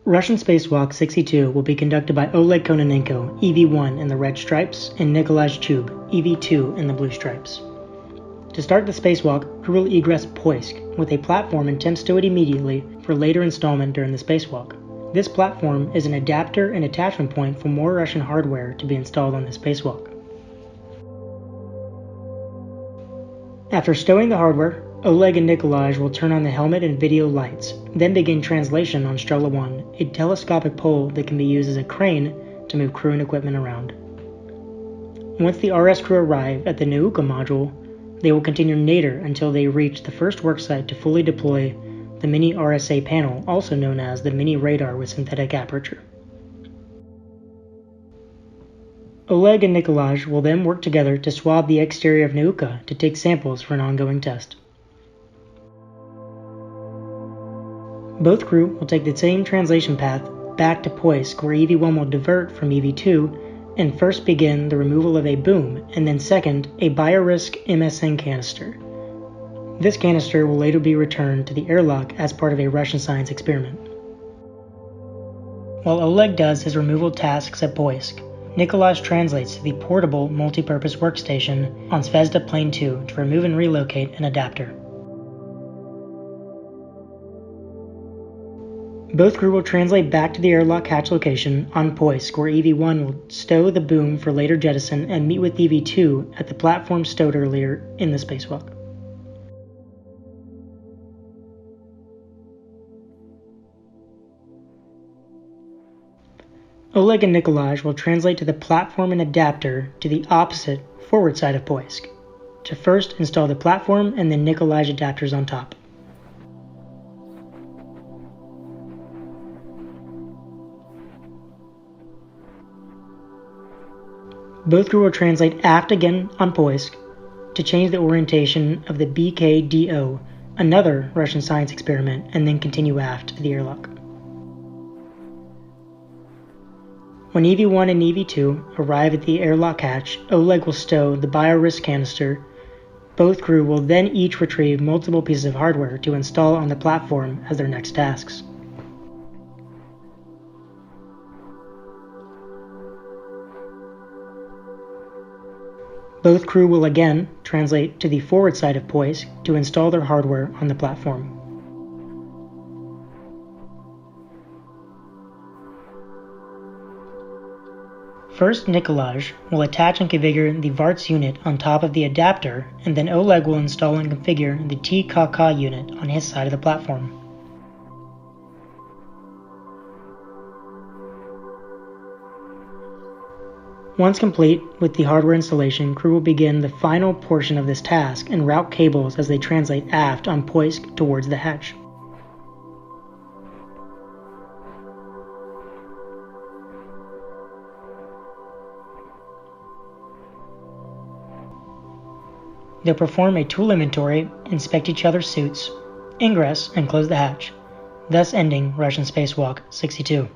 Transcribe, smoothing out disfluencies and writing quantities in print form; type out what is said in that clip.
Russian Spacewalk 62 will be conducted by Oleg Kononenko, EV-1 in the red stripes, and Nikolai Chub, EV-2 in the blue stripes. To start the spacewalk, crew will egress Poisk, with a platform attached to it immediately for later installment during the spacewalk. This platform is an adapter and attachment point for more Russian hardware to be installed on the spacewalk. After stowing the hardware, Oleg and Nikolaj will turn on the helmet and video lights, then begin translation on Strela 1, a telescopic pole that can be used as a crane to move crew and equipment around. Once the RS crew arrive at the Nauka module, they will continue nadir until they reach the first worksite to fully deploy the mini RSA panel, also known as the mini radar with synthetic aperture. Oleg and Nikolaj will then work together to swab the exterior of Nauka to take samples for an ongoing test. Both crew will take the same translation path back to Poisk, where EV-1 will divert from EV-2 and first begin the removal of a boom, and then second, a biorisk MSN canister. This canister will later be returned to the airlock as part of a Russian science experiment. While Oleg does his removal tasks at Poisk, Nikolaj translates to the portable multi-purpose workstation on Zvezda Plane 2 to remove and relocate an adapter. Both crew will translate back to the airlock hatch location on Poisk, where EV-1 will stow the boom for later jettison and meet with EV-2 at the platform stowed earlier in the spacewalk. Oleg and Nikolaj will translate to the platform and adapter to the opposite forward side of Poisk, to first install the platform and then Nikolaj adapters on top. Both crew will translate aft again on Poisk to change the orientation of the BKDO, another Russian science experiment, and then continue aft to the airlock. When EV-1 and EV-2 arrive at the airlock hatch, Oleg will stow the biorisk canister. Both crew will then each retrieve multiple pieces of hardware to install on the platform as their next tasks. Both crew will again translate to the forward side of Poisk to install their hardware on the platform. First, Nikolaj will attach and configure the VARTS unit on top of the adapter, and then Oleg will install and configure the TKK unit on his side of the platform. Once complete with the hardware installation, crew will begin the final portion of this task and route cables as they translate aft on Poisk towards the hatch. They'll perform a tool inventory, inspect each other's suits, ingress, and close the hatch, thus ending Russian Spacewalk 62.